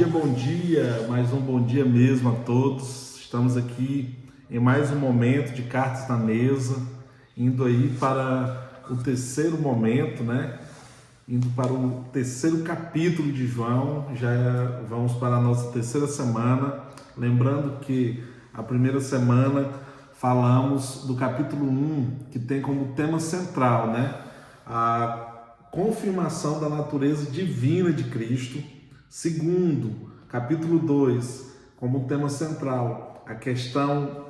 bom dia, mais um bom dia mesmo a todos. Estamos aqui em mais um momento de Cartas na Mesa, indo aí para o terceiro momento, né? Indo para o terceiro capítulo de João, já vamos para a nossa terceira semana. Lembrando que a primeira semana falamos do capítulo 1, que tem como tema central, né? A confirmação da natureza divina de Cristo. Segundo, capítulo 2, como tema central, a questão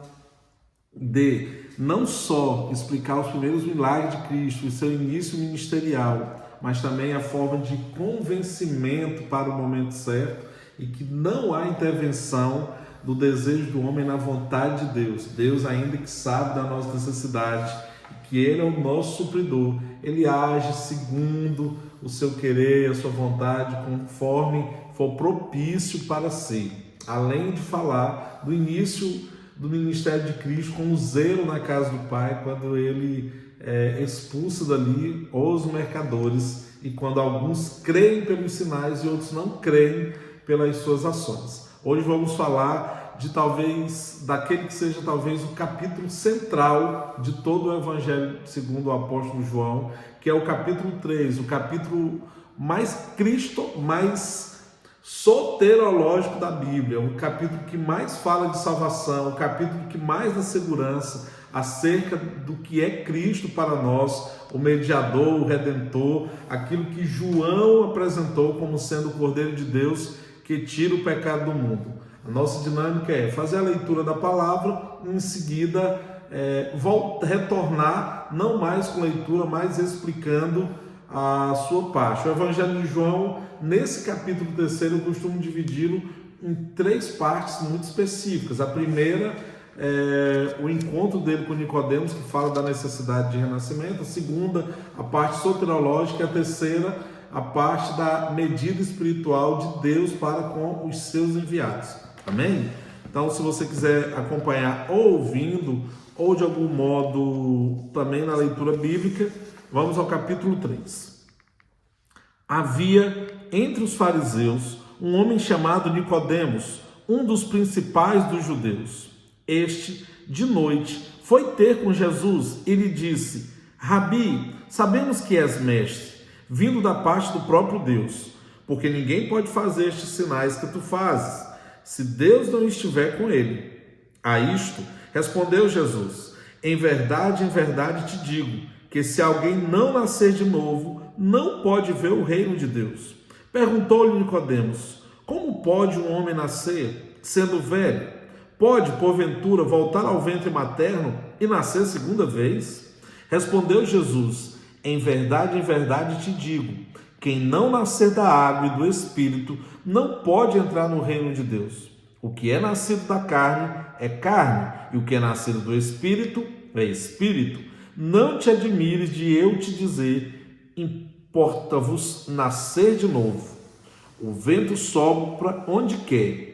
de não só explicar os primeiros milagres de Cristo e seu início ministerial, mas também a forma de convencimento para o momento certo e que não há intervenção do desejo do homem na vontade de Deus. Deus, ainda que sabe da nossa necessidade, que Ele é o nosso supridor, Ele age segundo o seu querer, a sua vontade, conforme for propício para si. Além de falar do início do ministério de Cristo com o zelo na casa do Pai, quando Ele expulsa dali os mercadores e quando alguns creem pelos sinais e outros não creem pelas suas ações. Hoje vamos falar daquele que seja talvez o capítulo central de todo o Evangelho segundo o apóstolo João, que é o capítulo 3, o capítulo mais soterológico da Bíblia, o capítulo que mais fala de salvação, o capítulo que mais dá segurança acerca do que é Cristo para nós, o mediador, o redentor, aquilo que João apresentou como sendo o Cordeiro de Deus que tira o pecado do mundo. A nossa dinâmica é fazer a leitura da palavra e em seguida retornar, não mais com leitura, mas explicando a sua parte. O Evangelho de João, nesse capítulo 3, eu costumo dividi-lo em 3 partes muito específicas. A primeira é o encontro dele com Nicodemos, que fala da necessidade de renascimento. A segunda, a parte soterológica. E a terceira, a parte da medida espiritual de Deus para com os seus enviados. Amém? Então, se você quiser acompanhar ou ouvindo, ou de algum modo também na leitura bíblica, vamos ao capítulo 3. Havia entre os fariseus um homem chamado Nicodemos, um dos principais dos judeus. Este, de noite, foi ter com Jesus e lhe disse: Rabi, sabemos que és mestre, vindo da parte do próprio Deus, porque ninguém pode fazer estes sinais que tu fazes, se Deus não estiver com ele. A isto respondeu Jesus: em verdade te digo, que se alguém não nascer de novo, não pode ver o reino de Deus. Perguntou-lhe Nicodemos: como pode um homem nascer, sendo velho? Pode, porventura, voltar ao ventre materno e nascer segunda vez? Respondeu Jesus: em verdade te digo, quem não nascer da água e do Espírito não pode entrar no reino de Deus. O que é nascido da carne é carne, e o que é nascido do Espírito é Espírito. Não te admires de eu te dizer: importa-vos nascer de novo. O vento sopra onde quer,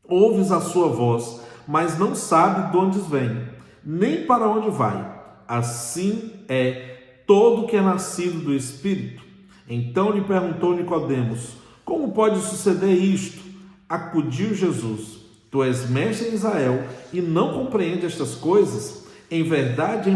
ouves a sua voz, mas não sabe de onde vem, nem para onde vai. Assim é todo que é nascido do Espírito. Então lhe perguntou Nicodemos: como pode suceder isto? Acudiu Jesus: tu és mestre em Israel e não compreende estas coisas? Em verdade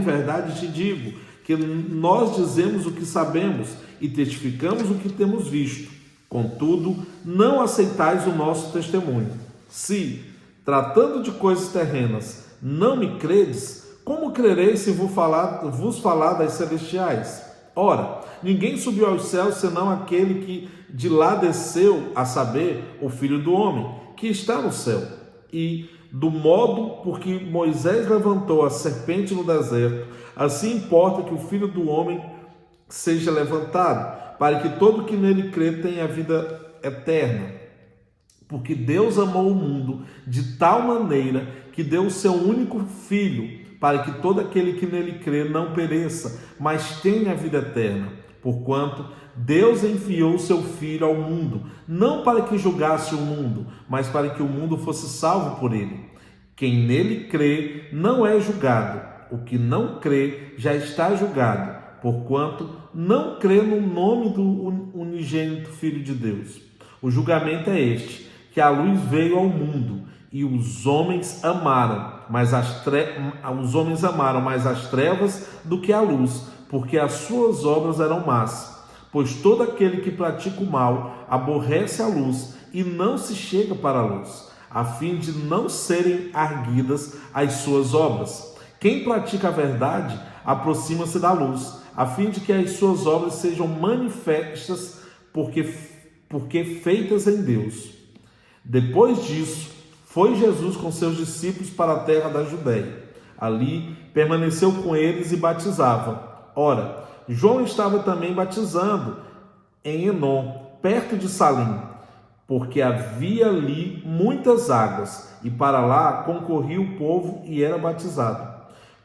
te digo, que nós dizemos o que sabemos e testificamos o que temos visto. Contudo, não aceitais o nosso testemunho. Se, tratando de coisas terrenas, não me credes, como crereis se vos falar das celestiais? Ora, ninguém subiu aos céus senão aquele que de lá desceu, a saber, o Filho do Homem, que está no céu. E, do modo por que Moisés levantou a serpente no deserto, assim importa que o Filho do Homem seja levantado, para que todo que nele crê tenha a vida eterna. Porque Deus amou o mundo de tal maneira que deu o seu único Filho, para que todo aquele que nele crê não pereça, mas tenha a vida eterna. Porquanto Deus enviou o seu Filho ao mundo, não para que julgasse o mundo, mas para que o mundo fosse salvo por ele. Quem nele crê não é julgado. O que não crê já está julgado, porquanto não crê no nome do unigênito Filho de Deus. O julgamento é este: que a luz veio ao mundo, e os homens amaram mais as trevas do que a luz, porque as suas obras eram más. Pois todo aquele que pratica o mal aborrece a luz e não se chega para a luz, a fim de não serem arguidas as suas obras. Quem pratica a verdade aproxima-se da luz, a fim de que as suas obras sejam manifestas, porque feitas em Deus. Depois disso, foi Jesus com seus discípulos para a terra da Judéia. Ali permaneceu com eles e batizava. Ora, João estava também batizando em Enom, perto de Salim, porque havia ali muitas águas, e para lá concorria o povo e era batizado,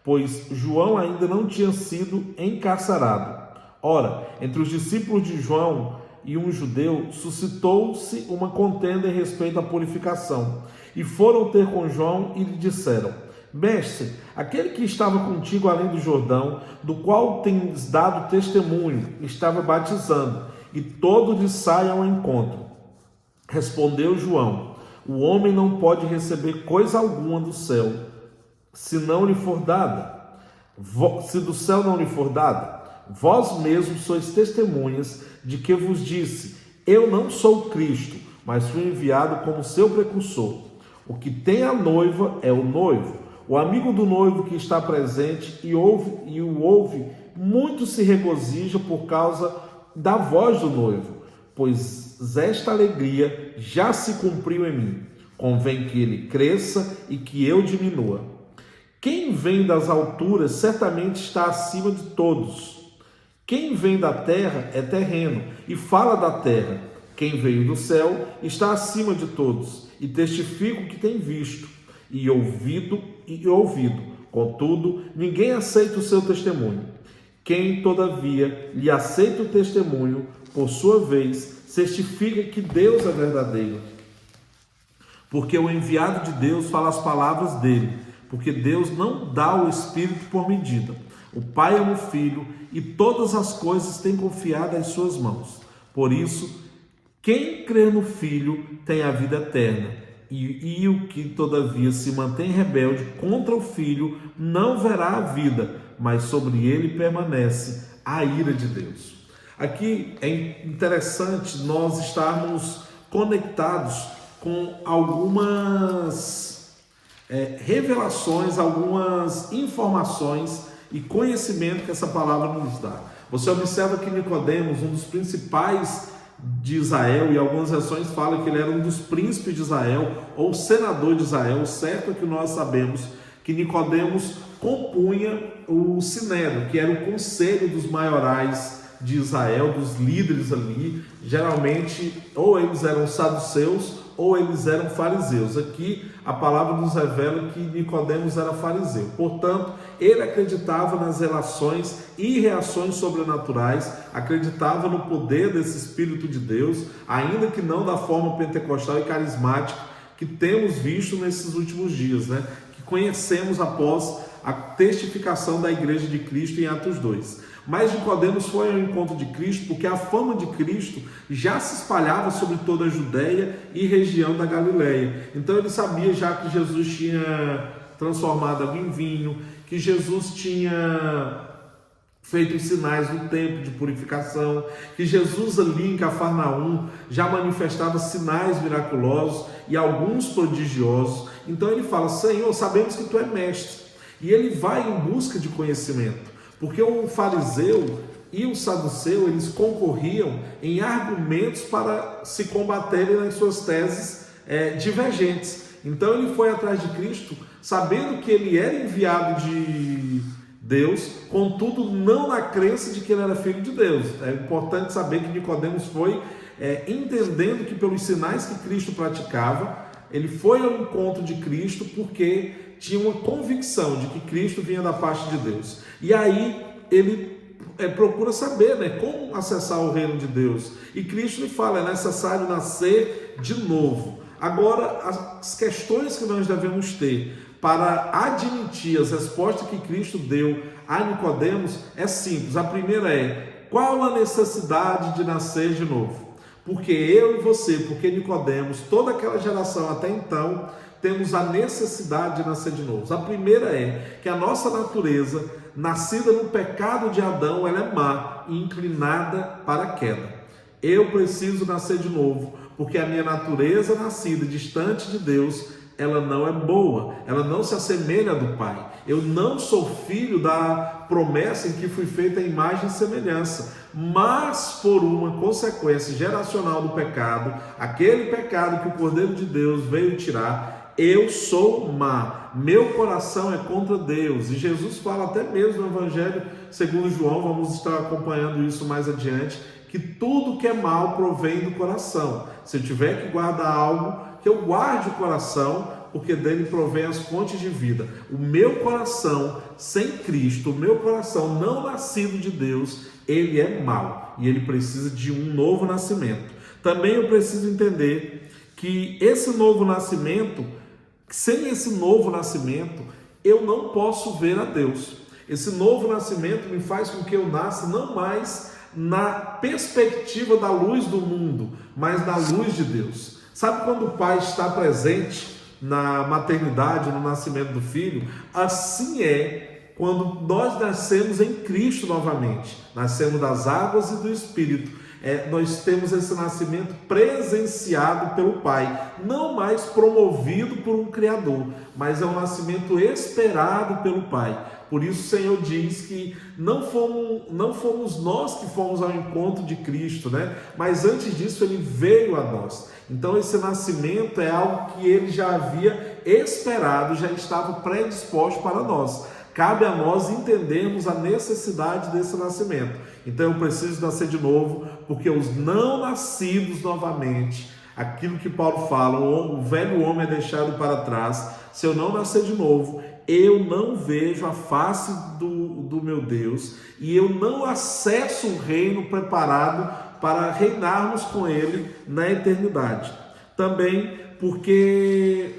pois João ainda não tinha sido encarcerado. Ora, entre os discípulos de João e um judeu suscitou-se uma contenda em respeito à purificação, e foram ter com João e lhe disseram: Mestre, aquele que estava contigo além do Jordão, do qual tens dado testemunho, estava batizando, e todos lhe saem ao encontro. Respondeu João: O homem não pode receber coisa alguma do céu, se não lhe for dada. Se do céu não lhe for dada, vós mesmos sois testemunhas de que vos disse: Eu não sou Cristo, mas fui enviado como seu precursor. O que tem a noiva é o noivo. O amigo do noivo que está presente e o ouve, muito se regozija por causa da voz do noivo, pois esta alegria já se cumpriu em mim. Convém que ele cresça e que eu diminua. Quem vem das alturas certamente está acima de todos. Quem vem da terra é terreno e fala da terra. Quem veio do céu está acima de todos e testifica o que tem visto e ouvido. Contudo, ninguém aceita o seu testemunho. Quem, todavia, lhe aceita o testemunho, por sua vez, certifica que Deus é verdadeiro. Porque o enviado de Deus fala as palavras dele, porque Deus não dá o Espírito por medida. O Pai ama o Filho e todas as coisas têm confiado às suas mãos. Por isso, quem crê no Filho tem a vida eterna. E o que, todavia, se mantém rebelde contra o Filho não verá a vida, mas sobre ele permanece a ira de Deus. Aqui é interessante nós estarmos conectados com algumas revelações, algumas informações e conhecimento que essa palavra nos dá. Você observa que Nicodemos, um dos principais de Israel, e algumas versões falam que ele era um dos príncipes de Israel ou senador de Israel. O certo é que nós sabemos que Nicodemos compunha o Sinédrio, que era o conselho dos maiorais de Israel, dos líderes ali. Geralmente ou eles eram saduceus ou eles eram fariseus. Aqui a palavra nos revela que Nicodemos era fariseu. Portanto, ele acreditava nas relações e reações sobrenaturais, acreditava no poder desse Espírito de Deus, ainda que não da forma pentecostal e carismática que temos visto nesses últimos dias, que conhecemos após a testificação da Igreja de Cristo em Atos 2. Mas Nicodemos foi ao encontro de Cristo porque a fama de Cristo já se espalhava sobre toda a Judéia e região da Galileia. Então ele sabia já que Jesus tinha transformado água em vinho, que Jesus tinha feito os sinais do templo de purificação, que Jesus ali em Cafarnaum já manifestava sinais miraculosos e alguns prodigiosos. Então ele fala: Senhor, sabemos que tu é mestre. E ele vai em busca de conhecimento. Porque o fariseu e o saduceu, eles concorriam em argumentos para se combaterem nas suas teses divergentes. Então ele foi atrás de Cristo, sabendo que ele era enviado de Deus, contudo não na crença de que ele era filho de Deus. É importante saber que Nicodemos foi entendendo que pelos sinais que Cristo praticava, ele foi ao encontro de Cristo porque tinha uma convicção de que Cristo vinha da parte de Deus. E aí ele procura saber como acessar o reino de Deus. E Cristo lhe fala: é necessário nascer de novo. Agora, as questões que nós devemos ter para admitir as respostas que Cristo deu a Nicodemos é simples. A primeira é: qual a necessidade de nascer de novo? Porque eu e você, porque Nicodemos, toda aquela geração até então, temos a necessidade de nascer de novo. A primeira é que a nossa natureza, nascida no pecado de Adão, ela é má e inclinada para a queda. Eu preciso nascer de novo, porque a minha natureza nascida distante de Deus, ela não é boa, ela não se assemelha do Pai. Eu não sou filho da promessa em que fui feita a imagem e semelhança, mas por uma consequência geracional do pecado, aquele pecado que o Cordeiro de Deus veio tirar, eu sou má, meu coração é contra Deus. E Jesus fala até mesmo no Evangelho segundo João, vamos estar acompanhando isso mais adiante, que tudo que é mal provém do coração. Se eu tiver que guardar algo, que eu guarde o coração, porque dele provém as fontes de vida. O meu coração sem Cristo, o meu coração não nascido de Deus, ele é mau e ele precisa de um novo nascimento. Também eu preciso entender que esse novo nascimento, sem esse novo nascimento, eu não posso ver a Deus. Esse novo nascimento me faz com que eu nasça não mais na perspectiva da luz do mundo, mas da luz de Deus. Sabe quando o pai está presente na maternidade, no nascimento do filho? Assim é quando nós nascemos em Cristo novamente, nascemos das águas e do Espírito. Nós temos esse nascimento presenciado pelo Pai, não mais promovido por um Criador, mas é um nascimento esperado pelo Pai. Por isso o Senhor diz que não fomos nós que fomos ao encontro de Cristo, né? Mas antes disso ele veio a nós. Então esse nascimento é algo que ele já havia esperado, já estava predisposto para nós. Cabe a nós entendermos a necessidade desse nascimento. Então eu preciso nascer de novo, porque os não nascidos novamente, aquilo que Paulo fala, o velho homem é deixado para trás. Se eu não nascer de novo, eu não vejo a face do meu Deus e eu não acesso o reino preparado para reinarmos com ele na eternidade. Também porque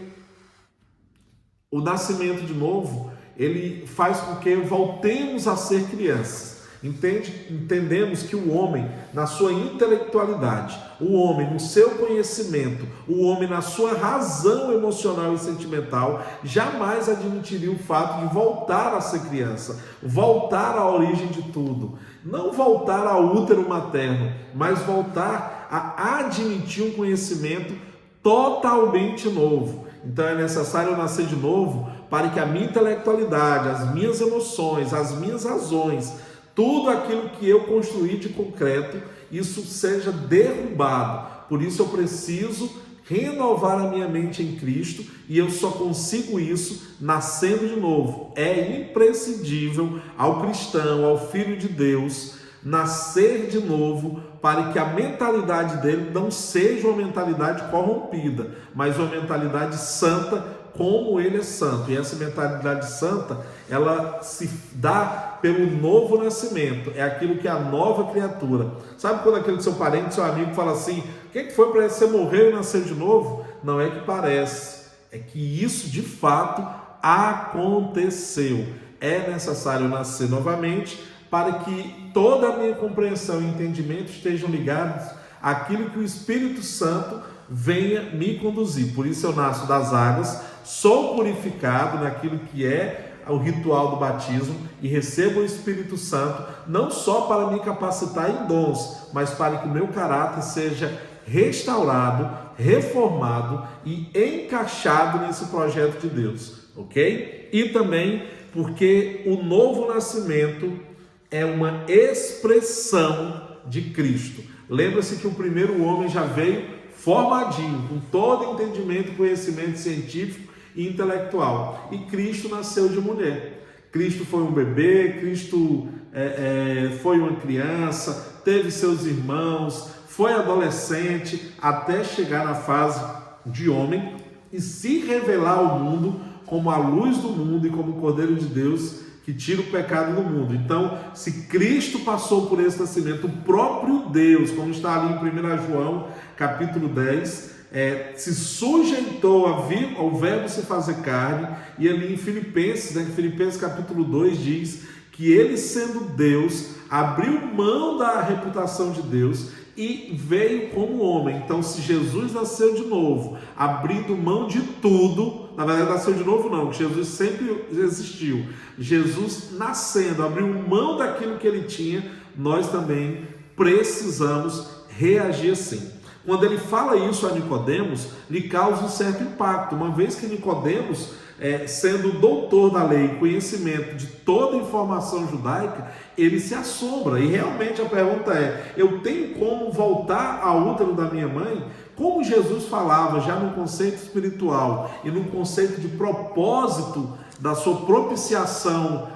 o nascimento de novo, ele faz com que voltemos a ser crianças. Entendemos que o homem, na sua intelectualidade, o homem no seu conhecimento, o homem na sua razão emocional e sentimental, jamais admitiria o fato de voltar a ser criança, voltar à origem de tudo. Não voltar ao útero materno, mas voltar a admitir um conhecimento totalmente novo. Então é necessário eu nascer de novo para que a minha intelectualidade, as minhas emoções, as minhas razões, tudo aquilo que eu construí de concreto, isso seja derrubado. Por isso eu preciso renovar a minha mente em Cristo e eu só consigo isso nascendo de novo. É imprescindível ao cristão, ao filho de Deus, nascer de novo para que a mentalidade dele não seja uma mentalidade corrompida, mas uma mentalidade santa, como ele é santo. E essa mentalidade santa, ela se dá pelo novo nascimento, é aquilo que é a nova criatura. Sabe quando aquele seu parente, seu amigo fala assim, o que foi para você morrer e nascer de novo? Não é que parece, é que isso de fato aconteceu. É necessário nascer novamente para que toda a minha compreensão e entendimento estejam ligados àquilo que o Espírito Santo venha me conduzir. Por isso eu nasço das águas, sou purificado naquilo que é o ritual do batismo e recebo o Espírito Santo não só para me capacitar em dons, mas para que o meu caráter seja restaurado, reformado e encaixado nesse projeto de Deus, ok? E também porque o novo nascimento é uma expressão de Cristo. Lembra-se que o primeiro homem já veio formadinho, com todo entendimento e conhecimento científico e intelectual. E Cristo nasceu de mulher. Cristo foi um bebê, Cristo foi uma criança, teve seus irmãos, foi adolescente, até chegar na fase de homem e se revelar ao mundo como a luz do mundo e como o Cordeiro de Deus que tira o pecado do mundo. Então, se Cristo passou por esse nascimento, o próprio Deus, como está ali em 1 João, capítulo 10, se sujeitou ao verbo se fazer carne, e ali em Filipenses, Filipenses capítulo 2 diz que ele, sendo Deus, abriu mão da reputação de Deus e veio como homem. Então, se Jesus nasceu de novo, abrindo mão de tudo, na verdade nasceu de novo não, Jesus sempre existiu. Jesus nascendo, abriu mão daquilo que ele tinha, nós também precisamos reagir assim. Quando ele fala isso a Nicodemos, lhe causa um certo impacto, uma vez que Nicodemos, sendo doutor da lei, conhecimento de toda a informação judaica, ele se assombra. E realmente a pergunta é: eu tenho como voltar ao útero da minha mãe? Como Jesus falava já no conceito espiritual e no conceito de propósito da sua propiciação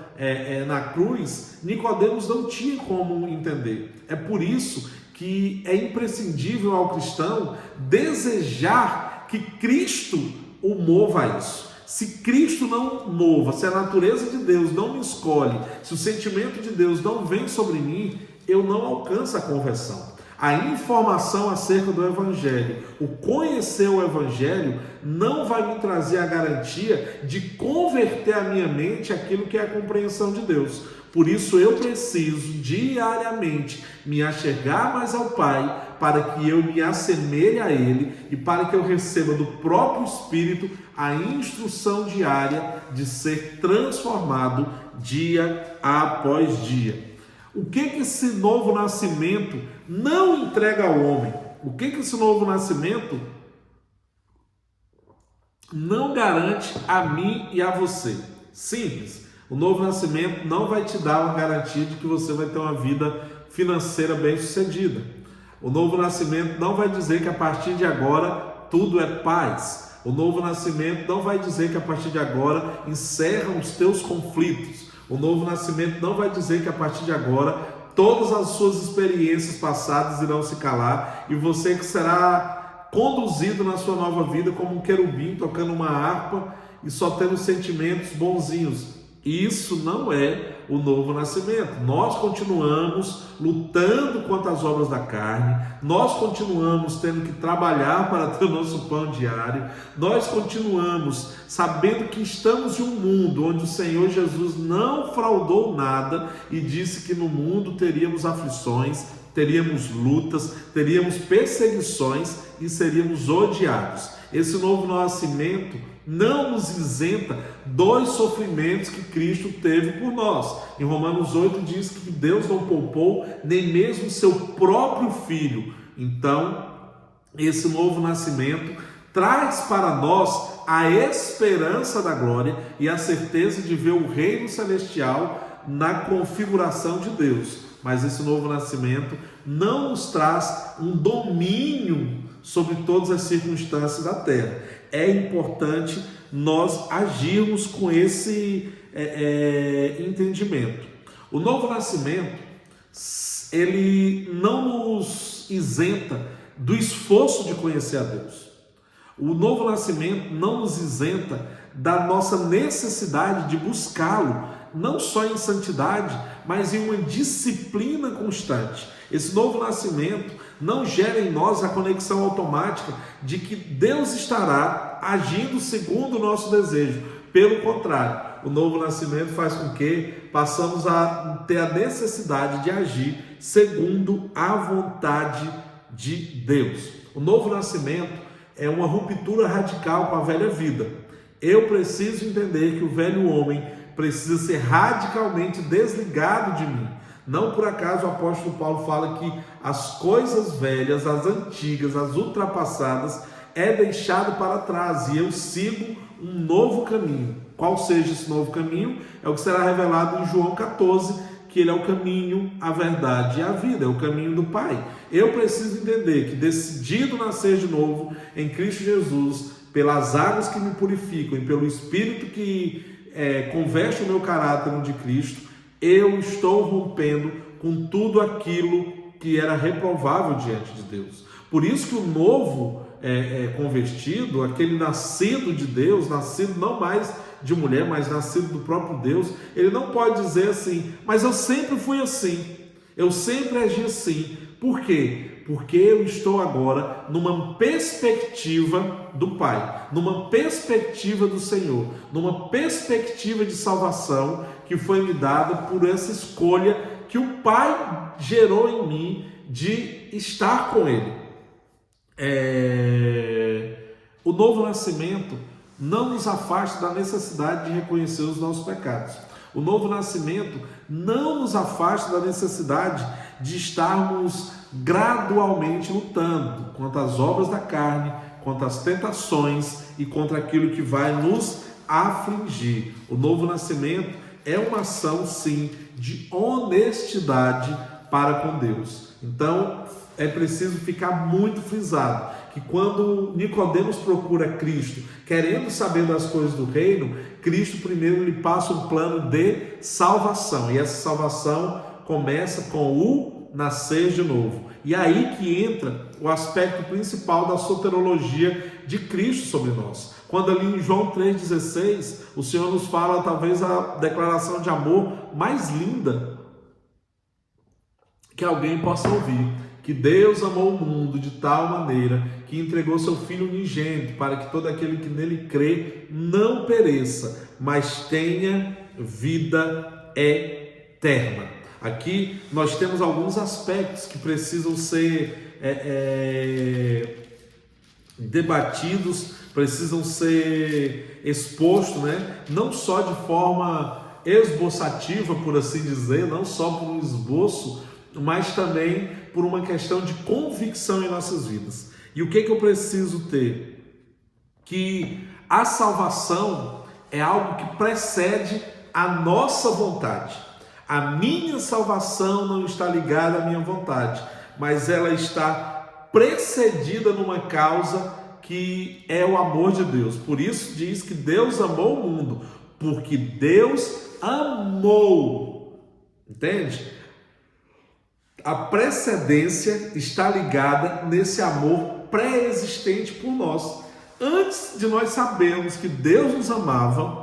na cruz, Nicodemos não tinha como entender. É por isso que é imprescindível ao cristão desejar que Cristo o mova a isso. Se Cristo não mova, se a natureza de Deus não me escolhe, se o sentimento de Deus não vem sobre mim, eu não alcanço a conversão. A informação acerca do Evangelho, o conhecer o Evangelho, não vai me trazer a garantia de converter a minha mente àquilo que é a compreensão de Deus. Por isso eu preciso diariamente me achegar mais ao Pai, para que eu me assemelhe a Ele e para que eu receba do próprio Espírito a instrução diária de ser transformado dia após dia. O que esse novo nascimento não entrega ao homem? O que esse novo nascimento não garante a mim e a você? Simples. O novo nascimento não vai te dar uma garantia de que você vai ter uma vida financeira bem-sucedida. O novo nascimento não vai dizer que a partir de agora tudo é paz. O novo nascimento não vai dizer que a partir de agora encerram os teus conflitos. O novo nascimento não vai dizer que a partir de agora todas as suas experiências passadas irão se calar e você que será conduzido na sua nova vida como um querubim tocando uma harpa e só tendo sentimentos bonzinhos. Isso não é o novo nascimento. Nós continuamos lutando contra as obras da carne, nós continuamos tendo que trabalhar para ter o nosso pão diário, nós continuamos sabendo que estamos em um mundo onde o Senhor Jesus não fraudou nada e disse que no mundo teríamos aflições, teríamos lutas, teríamos perseguições e seríamos odiados. Esse novo nascimento não nos isenta dos sofrimentos que Cristo teve por nós. Em Romanos 8 diz que Deus não poupou nem mesmo seu próprio Filho. Então, esse novo nascimento traz para nós a esperança da glória e a certeza de ver o reino celestial na configuração de Deus. Mas esse novo nascimento não nos traz um domínio sobre todas as circunstâncias da terra. É importante nós agirmos com esse entendimento. O novo nascimento, ele não nos isenta do esforço de conhecer a Deus. O novo nascimento não nos isenta da nossa necessidade de buscá-lo, não só em santidade, mas em uma disciplina constante. Esse novo nascimento não gera em nós a conexão automática de que Deus estará agindo segundo o nosso desejo. Pelo contrário, o novo nascimento faz com que passamos a ter a necessidade de agir segundo a vontade de Deus. O novo nascimento é uma ruptura radical com a velha vida. Eu preciso entender que o velho homem precisa ser radicalmente desligado de mim. Não por acaso o apóstolo Paulo fala que as coisas velhas, as antigas, as ultrapassadas é deixado para trás e eu sigo um novo caminho. Qual seja esse novo caminho? É o que será revelado em João 14, que ele é o caminho, a verdade e a vida, é o caminho do Pai. Eu preciso entender que, decidido nascer de novo em Cristo Jesus, pelas águas que me purificam e pelo Espírito que converte o meu caráter no de Cristo, eu estou rompendo com tudo aquilo que era reprovável diante de Deus. Por isso que o novo convertido, aquele nascido de Deus, nascido não mais de mulher, mas nascido do próprio Deus, ele não pode dizer assim, mas eu sempre fui assim, eu sempre agi assim. Por quê? Porque eu estou agora numa perspectiva do Pai, numa perspectiva do Senhor, numa perspectiva de salvação que foi me dada por essa escolha que o Pai gerou em mim de estar com Ele. O novo nascimento não nos afasta da necessidade de reconhecer os nossos pecados. O novo nascimento não nos afasta da necessidade de estarmos gradualmente lutando contra as obras da carne, contra as tentações e contra aquilo que vai nos afligir. O novo nascimento é uma ação, sim, de honestidade para com Deus. Então, é preciso ficar muito frisado que quando Nicodemos procura Cristo, querendo saber das coisas do reino, Cristo primeiro lhe passa um plano de salvação. E essa salvação começa com o nascer de novo. E aí que entra o aspecto principal da soterologia de Cristo sobre nós. Quando ali em João 3,16, o Senhor nos fala talvez a declaração de amor mais linda que alguém possa ouvir. Que Deus amou o mundo de tal maneira que entregou seu Filho unigênito para que todo aquele que nele crê não pereça, mas tenha vida eterna. Aqui nós temos alguns aspectos que precisam ser debatidos, precisam ser expostos, não só de forma esboçativa, por assim dizer, não só por um esboço, mas também por uma questão de convicção em nossas vidas. E o que eu preciso ter? Que a salvação é algo que precede a nossa vontade. A minha salvação não está ligada à minha vontade, mas ela está precedida numa causa que é o amor de Deus. Por isso diz que Deus amou o mundo, porque Deus amou. Entende? A precedência está ligada nesse amor pré-existente por nós. Antes de nós sabermos que Deus nos amava,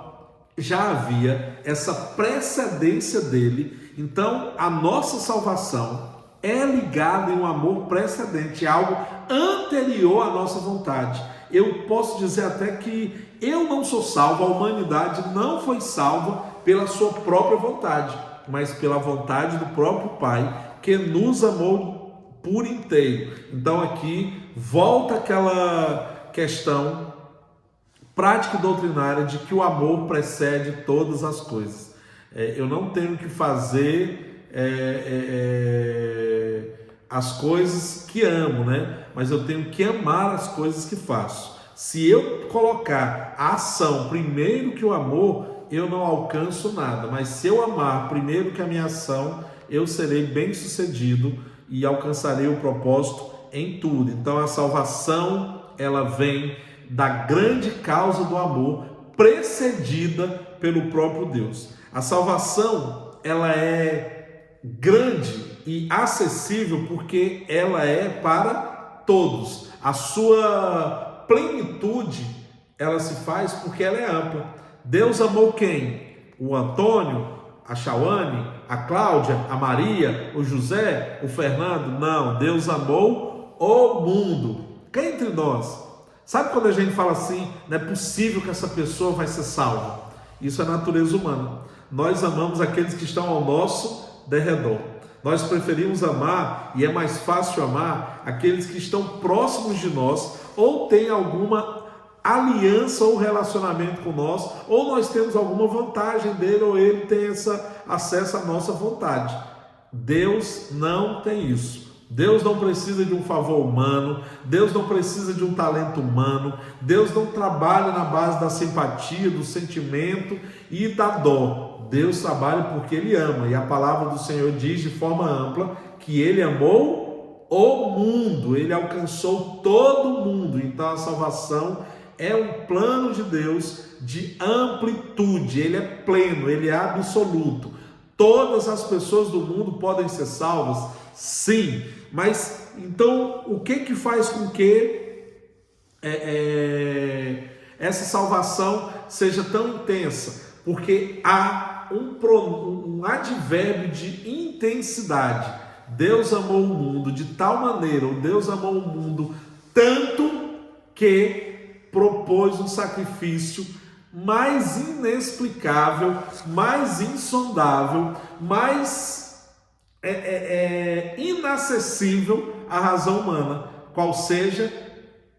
já havia essa precedência dele. Então, a nossa salvação é ligada em um amor precedente, é algo anterior à nossa vontade. Eu posso dizer até que eu não sou salvo, a humanidade não foi salva pela sua própria vontade, mas pela vontade do próprio Pai, que nos amou por inteiro. Então aqui volta aquela questão prática e doutrinária de que o amor precede todas as coisas. Eu não tenho que fazer as coisas que amo, mas eu tenho que amar as coisas que faço. Se eu colocar a ação primeiro que o amor, eu não alcanço nada. Mas se eu amar primeiro que a minha ação, eu serei bem-sucedido e alcançarei o propósito em tudo. Então a salvação, ela vem da grande causa do amor, precedida pelo próprio Deus. A salvação, ela é grande e acessível porque ela é para todos. A sua plenitude, ela se faz porque ela é ampla. Deus amou quem? O Antônio, a Chauane, a Cláudia, a Maria, o José, o Fernando? Não, Deus amou o mundo. Quem entre nós? Sabe quando a gente fala assim, não é possível que essa pessoa vai ser salva? Isso é natureza humana. Nós amamos aqueles que estão ao nosso derredor. Nós preferimos amar, e é mais fácil amar, aqueles que estão próximos de nós, ou têm alguma aliança ou relacionamento com nós, ou nós temos alguma vantagem dele, ou ele tem acesso à nossa vontade. Deus não tem isso. Deus não precisa de um favor humano, Deus não precisa de um talento humano, Deus não trabalha na base da simpatia, do sentimento e da dó. Deus trabalha porque Ele ama, e a palavra do Senhor diz de forma ampla que Ele amou o mundo, Ele alcançou todo mundo. Então a salvação é um plano de Deus de amplitude, Ele é pleno, Ele é absoluto. Todas as pessoas do mundo podem ser salvas? Sim, mas então o que faz com que essa salvação seja tão intensa? Porque há um advérbio de intensidade. Deus amou o mundo de tal maneira, ou Deus amou o mundo tanto que propôs um sacrifício mais inexplicável, mais insondável, mais é inacessível à razão humana, qual seja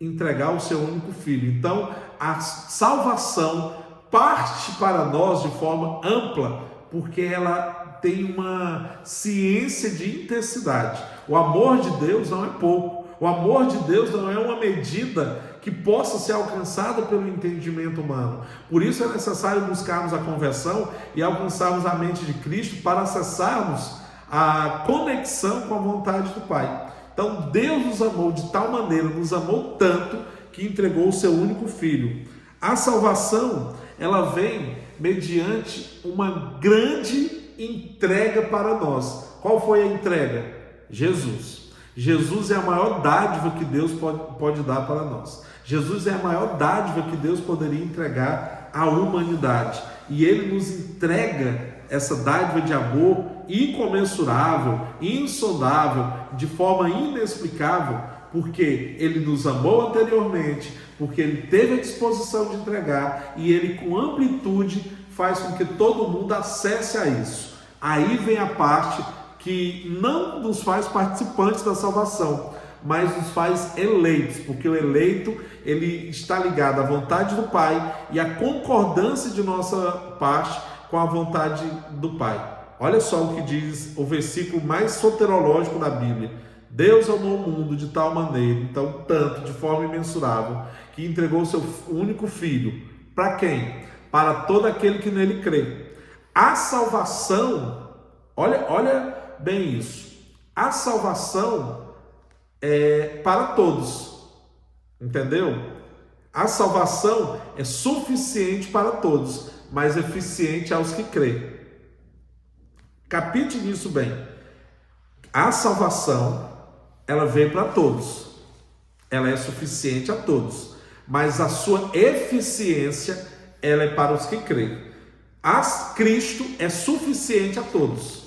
entregar o seu único filho. Então, a salvação parte para nós de forma ampla, porque ela tem uma ciência de intensidade. O amor de Deus não é pouco. O amor de Deus não é uma medida que possa ser alcançada pelo entendimento humano. Por isso é necessário buscarmos a conversão e alcançarmos a mente de Cristo para acessarmos a conexão com a vontade do Pai. Então Deus nos amou de tal maneira, nos amou tanto, que entregou o seu único filho. A salvação, ela vem mediante uma grande entrega para nós. Qual foi a entrega? Jesus. Jesus é a maior dádiva que Deus pode dar para nós. Jesus é a maior dádiva que Deus poderia entregar à humanidade. E Ele nos entrega essa dádiva de amor incomensurável, insondável, de forma inexplicável, porque Ele nos amou anteriormente, porque Ele teve a disposição de entregar, e Ele com amplitude faz com que todo mundo acesse a isso. Aí vem a parte que não nos faz participantes da salvação, mas nos faz eleitos, porque o eleito, ele está ligado à vontade do Pai e à concordância de nossa parte com a vontade do Pai. Olha só o que diz o versículo mais soterológico da Bíblia. Deus amou o mundo de tal maneira, então tanto, de forma imensurável, que entregou o seu único filho. Para quem? Para todo aquele que nele crê. A salvação, olha bem isso. A salvação é para todos. Entendeu? A salvação é suficiente para todos, mas eficiente aos que creem. Capite nisso bem. A salvação, ela veio para todos. Ela é suficiente a todos, mas a sua eficiência, ela é para os que creem. Cristo é suficiente a todos.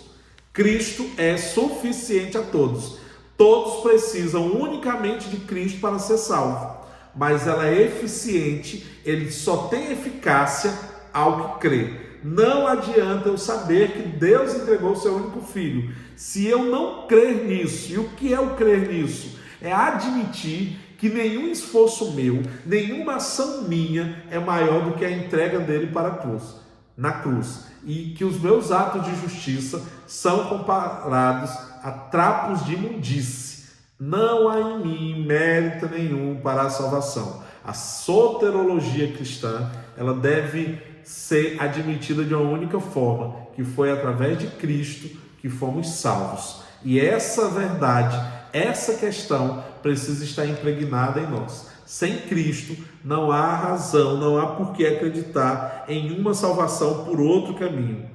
Cristo é suficiente a todos. Todos precisam unicamente de Cristo para ser salvo, mas ela é eficiente, ele só tem eficácia ao que crê. Não adianta eu saber que Deus entregou o seu único filho, se eu não crer nisso. E o que é o crer nisso? É admitir que nenhum esforço meu, nenhuma ação minha é maior do que a entrega dele para a cruz, na cruz, e que os meus atos de justiça são comparados a trapos de imundície. Não há em mim mérito nenhum para a salvação. A soterologia cristã, ela deve ser admitida de uma única forma, que foi através de Cristo que fomos salvos. E essa verdade, essa questão precisa estar impregnada em nós. Sem Cristo não há razão, não há por que acreditar em uma salvação por outro caminho.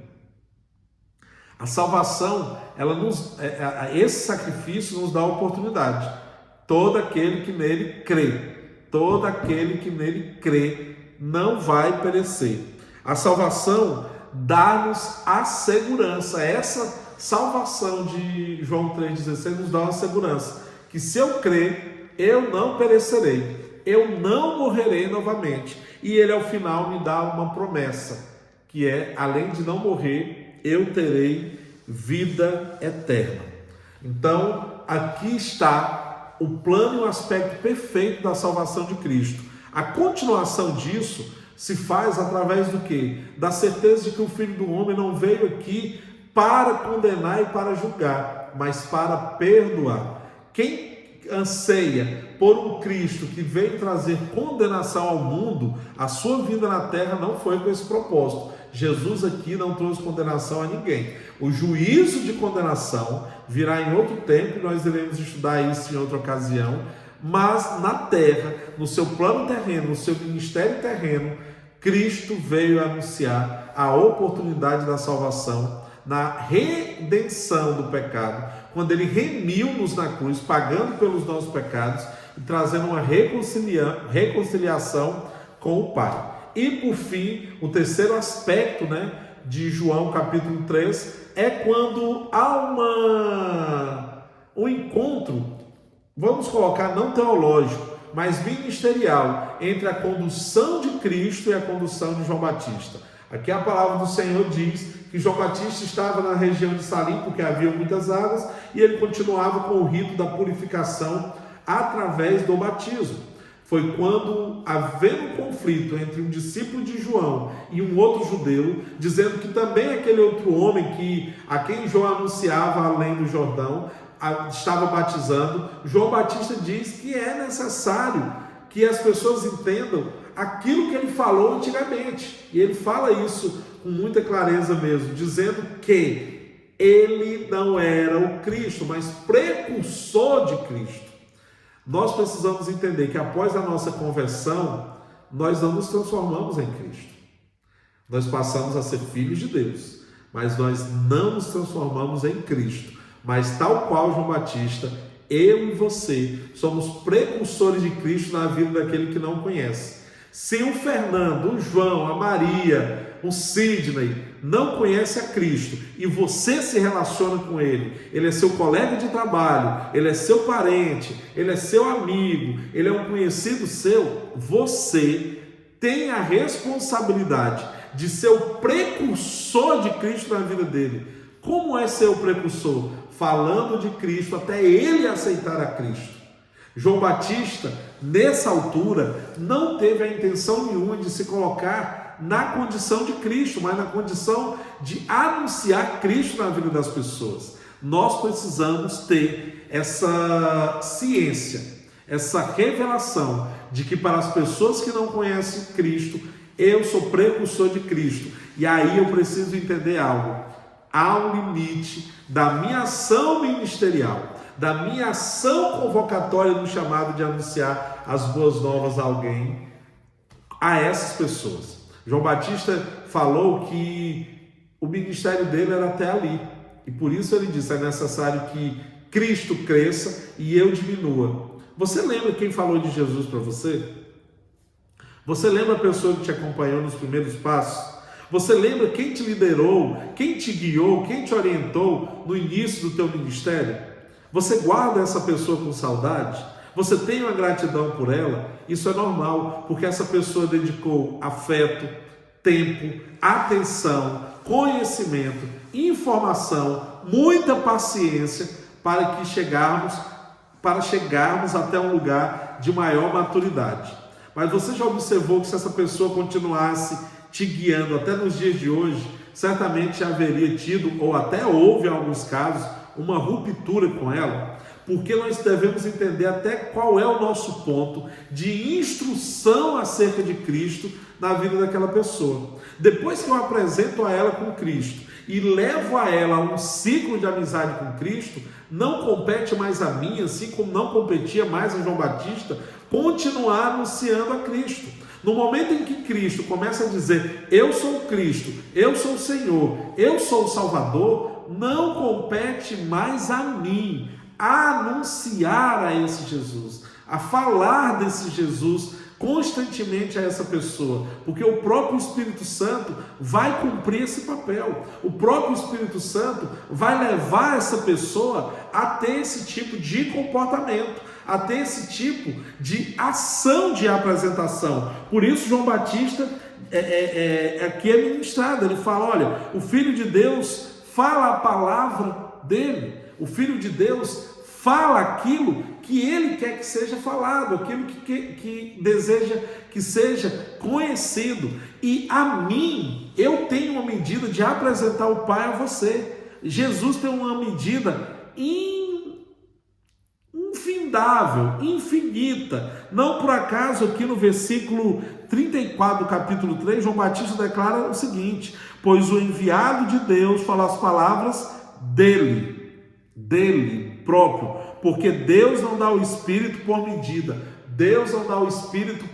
A salvação, esse sacrifício nos dá a oportunidade. Todo aquele que nele crê, não vai perecer. A salvação dá-nos a segurança. Essa salvação de João 3,16 nos dá uma segurança, que se eu crer, eu não perecerei, eu não morrerei novamente. E ele ao final me dá uma promessa, que é, além de não morrer, eu terei vida eterna. Então, aqui está o plano e o aspecto perfeito da salvação de Cristo. A continuação disso se faz através do quê? Da certeza de que o Filho do Homem não veio aqui para condenar e para julgar, mas para perdoar. Quem anseia por um Cristo que veio trazer condenação ao mundo, a sua vida na terra não foi com esse propósito. Jesus aqui não trouxe condenação a ninguém. O juízo de condenação virá em outro tempo, nós iremos estudar isso em outra ocasião, mas na terra, no seu plano terreno, no seu ministério terreno, Cristo veio anunciar a oportunidade da salvação, na redenção do pecado, quando ele remiu-nos na cruz, pagando pelos nossos pecados e trazendo uma reconciliação com o Pai. E por fim, o terceiro aspecto, de João capítulo 3, é quando há um encontro, vamos colocar não teológico, mas ministerial, entre a condução de Cristo e a condução de João Batista. Aqui a palavra do Senhor diz que João Batista estava na região de Salim, porque havia muitas águas, e ele continuava com o rito da purificação através do batismo. Foi quando, havendo um conflito entre um discípulo de João e um outro judeu, dizendo que também aquele outro homem a quem João anunciava além do Jordão, estava batizando, João Batista diz que é necessário que as pessoas entendam aquilo que ele falou antigamente. E ele fala isso com muita clareza mesmo, dizendo que ele não era o Cristo, mas precursor de Cristo. Nós precisamos entender que após a nossa conversão, nós não nos transformamos em Cristo. Nós passamos a ser filhos de Deus, mas nós não nos transformamos em Cristo. Mas tal qual João Batista, eu e você somos precursores de Cristo na vida daquele que não conhece. Se o Fernando, o João, a Maria, o Sidney não conhece a Cristo e você se relaciona com ele é seu colega de trabalho, ele é seu parente, ele é seu amigo, ele é um conhecido seu, você tem a responsabilidade de ser o precursor de Cristo na vida dele. Como é ser o precursor? Falando de Cristo até ele aceitar a Cristo. João Batista, nessa altura, não teve a intenção nenhuma de se colocar na condição de Cristo, mas na condição de anunciar Cristo na vida das pessoas. Nós precisamos ter essa ciência, essa revelação de que para as pessoas que não conhecem Cristo, eu sou precursor de Cristo. E aí eu preciso entender algo. Há um limite da minha ação ministerial, da minha ação convocatória no chamado de anunciar as boas novas a alguém, a essas pessoas. João Batista falou que o ministério dele era até ali, e por isso ele disse, é necessário que Cristo cresça e eu diminua. Você lembra quem falou de Jesus para você? Você lembra a pessoa que te acompanhou nos primeiros passos? Você lembra quem te liderou, quem te guiou, quem te orientou no início do teu ministério? Você guarda essa pessoa com saudade? Você tem uma gratidão por ela? Isso é normal, porque essa pessoa dedicou afeto, tempo, atenção, conhecimento, informação, muita paciência para chegarmos até um lugar de maior maturidade. Mas você já observou que se essa pessoa continuasse te guiando até nos dias de hoje, certamente haveria tido, ou até houve em alguns casos, uma ruptura com ela? Porque nós devemos entender até qual é o nosso ponto de instrução acerca de Cristo na vida daquela pessoa. Depois que eu apresento a ela com Cristo e levo a ela um ciclo de amizade com Cristo, não compete mais a mim, assim como não competia mais a João Batista, continuar anunciando a Cristo. No momento em que Cristo começa a dizer, eu sou Cristo, eu sou o Senhor, eu sou o Salvador, não compete mais a mim a anunciar a esse Jesus, a falar desse Jesus constantemente a essa pessoa, porque o próprio Espírito Santo vai cumprir esse papel. O próprio Espírito Santo vai levar essa pessoa a ter esse tipo de comportamento, a ter esse tipo de ação de apresentação. Por isso João Batista aqui é ministrado, ele fala, olha, o Filho de Deus fala a palavra dele, o Filho de Deus fala aquilo que ele quer que seja falado, aquilo que deseja que seja conhecido. E a mim, eu tenho uma medida de apresentar o Pai a você. Jesus tem uma medida infindável, infinita. Não por acaso aqui no versículo 34 do capítulo 3, João Batista declara o seguinte, pois o enviado de Deus fala as palavras dele próprio, porque Deus não dá o Espírito por medida, Deus não dá o Espírito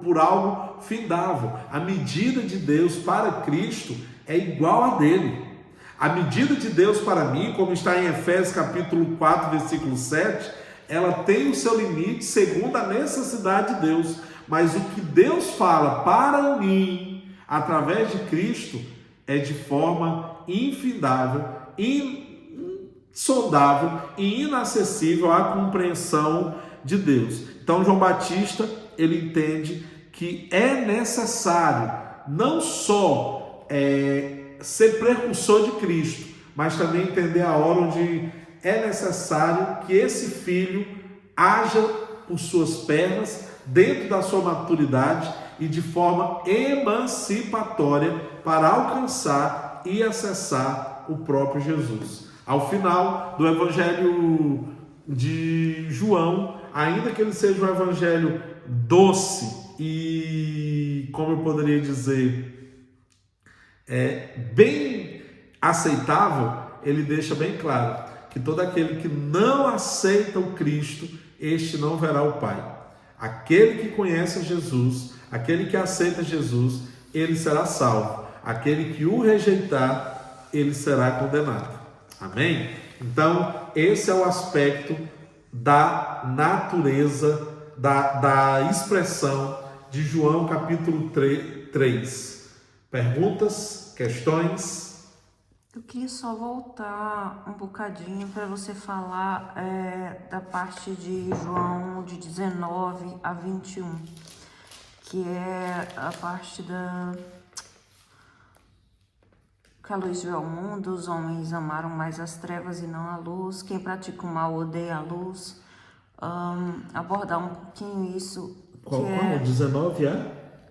por algo findável. A medida de Deus para Cristo é igual a dele. A medida de Deus para mim, como está em Efésios capítulo 4, versículo 7, ela tem o seu limite segundo a necessidade de Deus, mas o que Deus fala para mim, através de Cristo, é de forma infindável, insondável e inacessível à compreensão de Deus. Então João Batista, ele entende que é necessário não só ser precursor de Cristo, mas também entender a hora onde é necessário que esse filho haja por suas pernas, dentro da sua maturidade e de forma emancipatória para alcançar e acessar o próprio Jesus. Ao final do Evangelho de João, ainda que ele seja um evangelho doce e, como eu poderia dizer, bem aceitável, ele deixa bem claro que todo aquele que não aceita o Cristo, este não verá o Pai. Aquele que conhece Jesus, aquele que aceita Jesus, ele será salvo. Aquele que o rejeitar, ele será condenado. Amém? Então, esse é o aspecto da natureza, da expressão de João capítulo 3. Perguntas? Questões? Eu queria só voltar um bocadinho para você falar da parte de João de 19 a 21, que é a parte que a luz veio ao mundo, os homens amaram mais as trevas e não a luz, quem pratica o mal odeia a luz. Abordar um pouquinho isso. Qual? 19 a?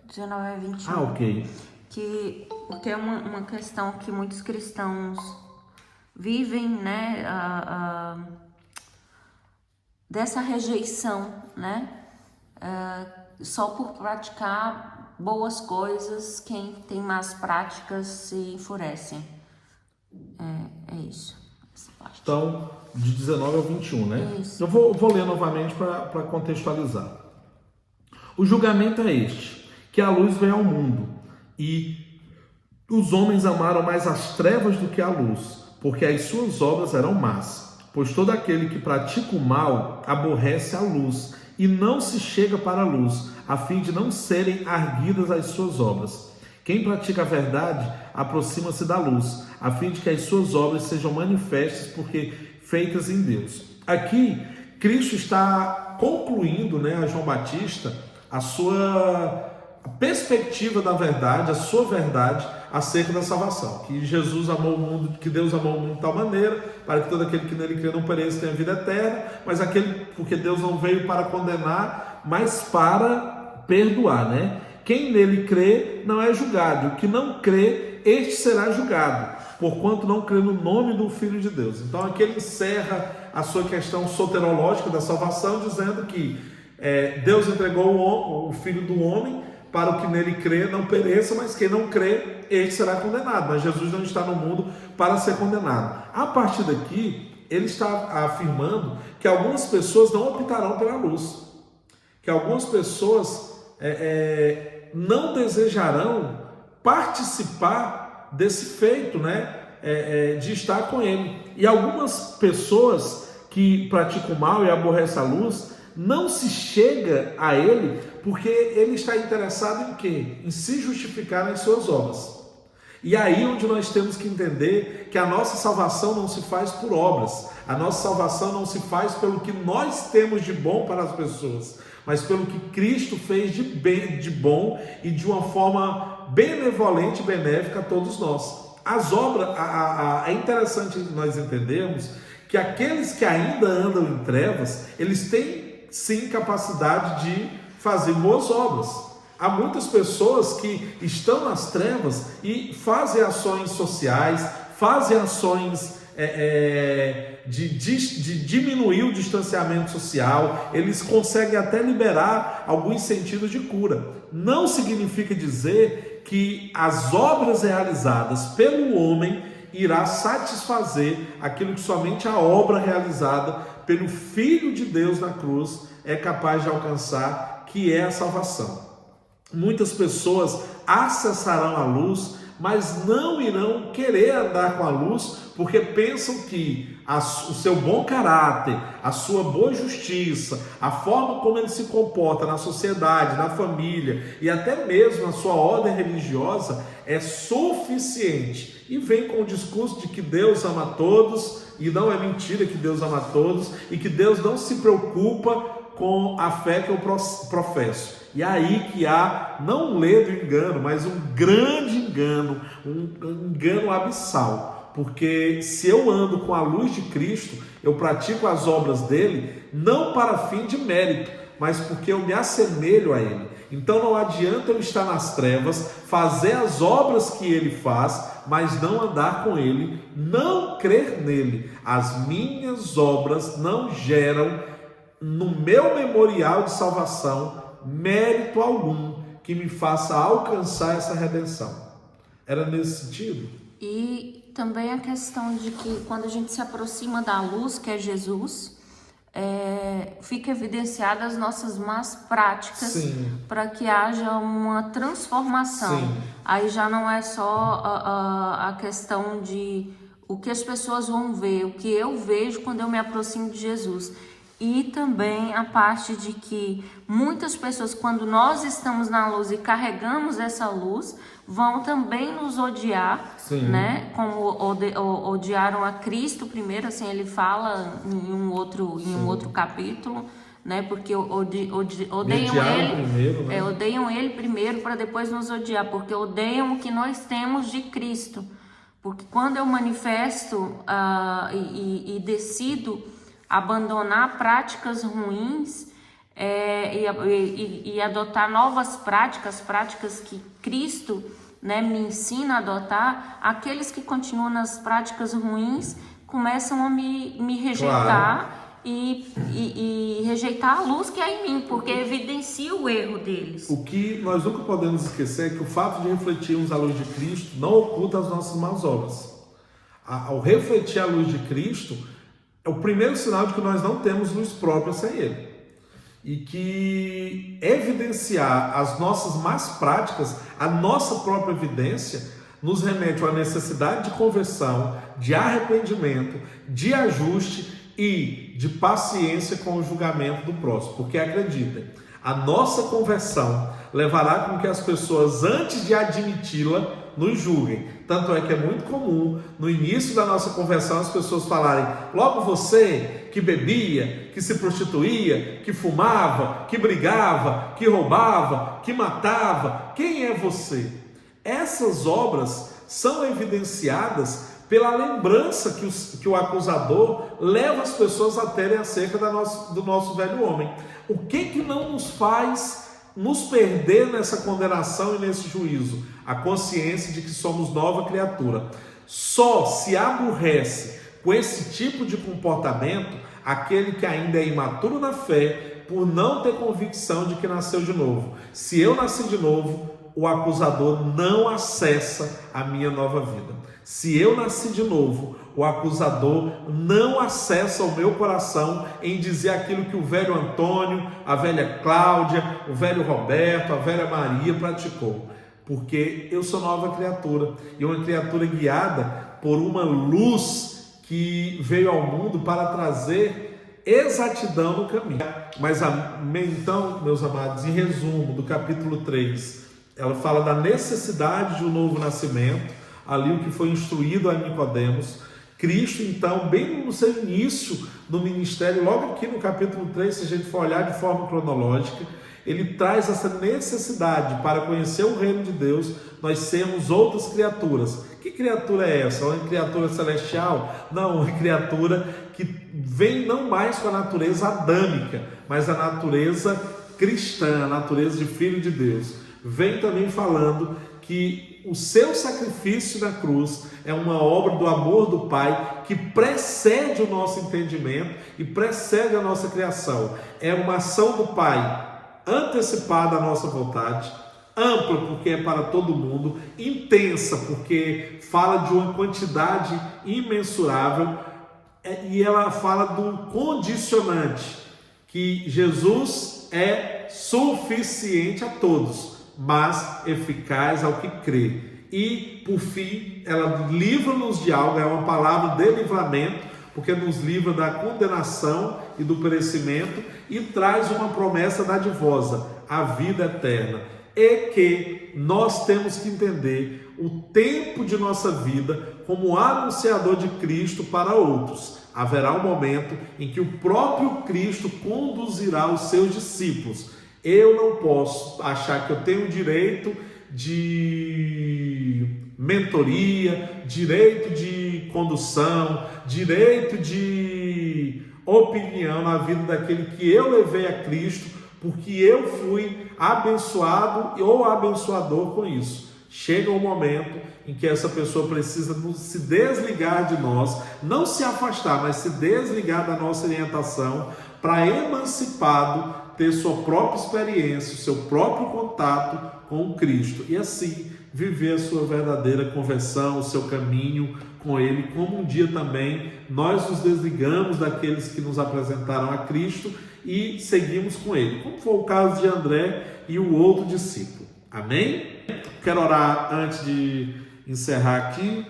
19 a 21. Ah, ok. Porque é uma questão que muitos cristãos vivem, né? Dessa rejeição, né? Só por praticar boas coisas, quem tem más práticas se enfurecem. É isso. Essa parte. Então, de 19 ao 21, né? Isso. Eu vou ler novamente para contextualizar. O julgamento é este, que a luz veio ao mundo, e os homens amaram mais as trevas do que a luz, porque as suas obras eram más. Pois todo aquele que pratica o mal aborrece a luz, e não se chega para a luz, a fim de não serem arguidas as suas obras. Quem pratica a verdade aproxima-se da luz, a fim de que as suas obras sejam manifestas, porque feitas em Deus. Aqui, Cristo está concluindo, né, a João Batista, a sua perspectiva da verdade, a sua verdade acerca da salvação, que Jesus amou o mundo, que Deus amou o mundo de tal maneira, para que todo aquele que nele crê não pereça tenha vida eterna, mas porque Deus não veio para condenar, mas para perdoar, né? Quem nele crê não é julgado, o que não crê, este será julgado, porquanto não crê no nome do Filho de Deus. Então aqui ele encerra a sua questão soterológica da salvação, dizendo que Deus entregou o Filho do homem para o que nele crê não pereça, mas quem não crê, este será condenado. Mas Jesus não está no mundo para ser condenado. A partir daqui, ele está afirmando que algumas pessoas não optarão pela luz, que algumas pessoas não desejarão participar desse feito, né, de estar com ele. E algumas pessoas que praticam o mal e aborrecem a luz, não se chega a ele porque ele está interessado em quê? Em se justificar nas suas obras. E aí onde nós temos que entender que a nossa salvação não se faz por obras, a nossa salvação não se faz pelo que nós temos de bom para as pessoas, mas pelo que Cristo fez de bom e de uma forma benevolente e benéfica a todos nós. As obras, é interessante nós entendermos que aqueles que ainda andam em trevas, eles têm sim capacidade de fazer boas obras. Há muitas pessoas que estão nas trevas e fazem ações sociais, fazem ações de diminuir o distanciamento social, eles conseguem até liberar alguns sentidos de cura. Não significa dizer que as obras realizadas pelo homem irá satisfazer aquilo que somente a obra realizada pelo Filho de Deus na cruz é capaz de alcançar, que é a salvação. Muitas pessoas acessarão a luz, mas não irão querer andar com a luz, porque pensam que o seu bom caráter, a sua boa justiça, a forma como ele se comporta na sociedade, na família e até mesmo a sua ordem religiosa é suficiente. E vem com o discurso de que Deus ama todos, e não é mentira que Deus ama todos, e que Deus não se preocupa com a fé que eu professo. E aí que há, não um ledo engano, mas um grande engano, um engano abissal. Porque se eu ando com a luz de Cristo, eu pratico as obras dele, não para fim de mérito, mas porque eu me assemelho a ele. Então não adianta eu estar nas trevas, fazer as obras que ele faz, mas não andar com ele, não crer nele. As minhas obras não geram no meu memorial de salvação mérito algum que me faça alcançar essa redenção. Era nesse sentido? E também a questão de que quando a gente se aproxima da luz, que é Jesus, fica evidenciada as nossas más práticas para que haja uma transformação. Sim. Aí já não é só a questão de o que as pessoas vão ver, o que eu vejo quando eu me aproximo de Jesus. E também a parte de que muitas pessoas, quando nós estamos na luz e carregamos essa luz, vão também nos odiar, né? Como odiaram a Cristo primeiro, assim ele fala em um outro capítulo, né? Porque odeiam ele primeiro, né? Odeiam ele primeiro para depois nos odiar, porque odeiam o que nós temos de Cristo. Porque quando eu manifesto e decido abandonar práticas ruins e adotar novas práticas que Cristo, né, me ensina a adotar, aqueles que continuam nas práticas ruins começam a me rejeitar. E rejeitar a luz que há em mim, porque evidencia o erro deles. O que nós nunca podemos esquecer é que o fato de refletirmos a luz de Cristo não oculta as nossas más obras. Ao refletir a luz de Cristo, é o primeiro sinal de que nós não temos luz própria sem Ele. E que evidenciar as nossas más práticas, a nossa própria evidência, nos remete à necessidade de conversão, de arrependimento, de ajuste e de paciência com o julgamento do próximo. Porque acreditem, a nossa conversão levará com que as pessoas, antes de admiti-la, nos julguem. Tanto é que é muito comum, no início da nossa conversão, as pessoas falarem: logo você que bebia, que se prostituía, que fumava, que brigava, que roubava, que matava, quem é você? Essas obras são evidenciadas pela lembrança que o acusador leva as pessoas a terem acerca do nosso velho homem. O que não nos faz nos perder nessa condenação e nesse juízo? A consciência de que somos nova criatura. Só se aborrece com esse tipo de comportamento aquele que ainda é imaturo na fé, por não ter convicção de que nasceu de novo. Se eu nasci de novo, o acusador não acessa a minha nova vida. Se eu nasci de novo, o acusador não acessa o meu coração em dizer aquilo que o velho Antônio, a velha Cláudia, o velho Roberto, a velha Maria praticou. Porque eu sou nova criatura, e uma criatura guiada por uma luz que veio ao mundo para trazer exatidão no caminho. Mas então, meus amados, em resumo do capítulo 3, ela fala da necessidade de um novo nascimento, ali o que foi instruído a Nicodemos. Cristo, então, bem no seu início do ministério, logo aqui no capítulo 3, se a gente for olhar de forma cronológica, ele traz essa necessidade para conhecer o reino de Deus, nós sermos outras criaturas. Que criatura é essa? Uma criatura celestial? Não, uma criatura que vem não mais com a natureza adâmica, mas a natureza cristã, a natureza de filho de Deus. Vem também falando que o seu sacrifício na cruz é uma obra do amor do Pai que precede o nosso entendimento e precede a nossa criação. É uma ação do Pai antecipada à nossa vontade, ampla porque é para todo mundo, intensa porque fala de uma quantidade imensurável, e ela fala do condicionante, que Jesus é suficiente a todos, mas eficaz ao que crê. E, por fim, ela livra-nos de algo, é uma palavra de livramento, porque nos livra da condenação e do perecimento, e traz uma promessa dadivosa, a vida eterna. E que nós temos que entender o tempo de nossa vida como anunciador de Cristo para outros. Haverá um momento em que o próprio Cristo conduzirá os seus discípulos. Eu não posso achar que eu tenho direito de mentoria, direito de condução, direito de opinião na vida daquele que eu levei a Cristo, porque eu fui abençoado ou abençoador com isso. Chega um momento em que essa pessoa precisa se desligar de nós, não se afastar, mas se desligar da nossa orientação, para emancipado ter sua própria experiência, o seu próprio contato com o Cristo e assim viver a sua verdadeira conversão, o seu caminho com Ele, como um dia também nós nos desligamos daqueles que nos apresentaram a Cristo e seguimos com Ele, como foi o caso de André e o outro discípulo. Amém? Quero orar antes de encerrar aqui.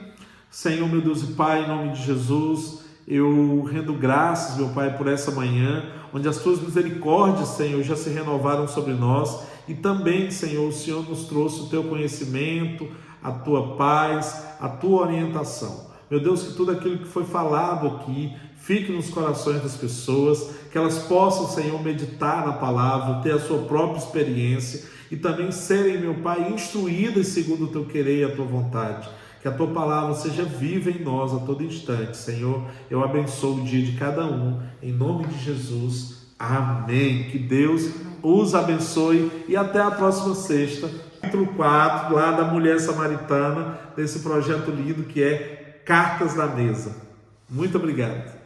Senhor, meu Deus e Pai, em nome de Jesus, eu rendo graças, meu Pai, por essa manhã, onde as Tuas misericórdias, Senhor, já se renovaram sobre nós e também, Senhor, o Senhor nos trouxe o Teu conhecimento, a Tua paz, a Tua orientação. Meu Deus, que tudo aquilo que foi falado aqui fique nos corações das pessoas, que elas possam, Senhor, meditar na palavra, ter a sua própria experiência e também serem, meu Pai, instruídas segundo o Teu querer e a Tua vontade. Que a Tua palavra seja viva em nós a todo instante. Senhor, eu abençoo o dia de cada um, em nome de Jesus. Amém. Que Deus os abençoe e até a próxima sexta, capítulo 4, lá da mulher samaritana, desse projeto lindo que é Cartas da Mesa. Muito obrigado.